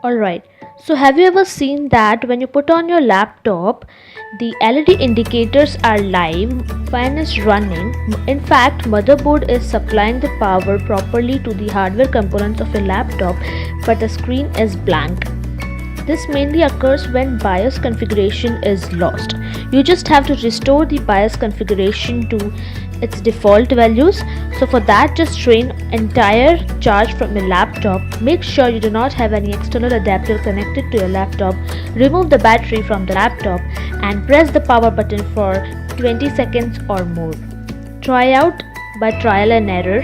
Alright, so have you ever seen that when you put on your laptop, the LED indicators are live, fan is running. In fact, motherboard is supplying the power properly to the hardware components of your laptop, but the screen is blank. This mainly occurs when BIOS configuration is lost. You just have to restore the BIOS configuration to its default values. So for that, just drain entire charge from your laptop. Make sure you do not have any external adapter connected to your laptop. Remove the battery from the laptop and press the power button for 20 seconds or more. Try out by trial and error.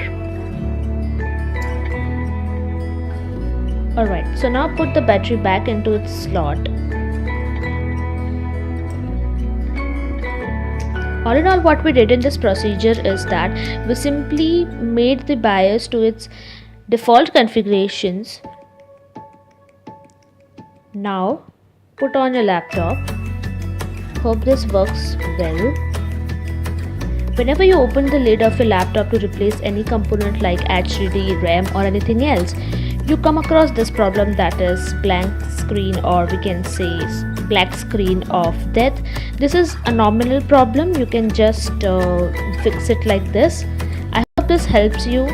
Alright, so now put the battery back into its slot. All in all, what we did in this procedure is that we simply made the BIOS to its default configurations. Now put on your laptop. Hope this works well. Whenever you open the lid of your laptop to replace any component like HDD, RAM or anything else, you come across this problem, that is blank screen, or we can say black screen of death. This is a nominal problem. You can just fix it like this. I hope this helps you.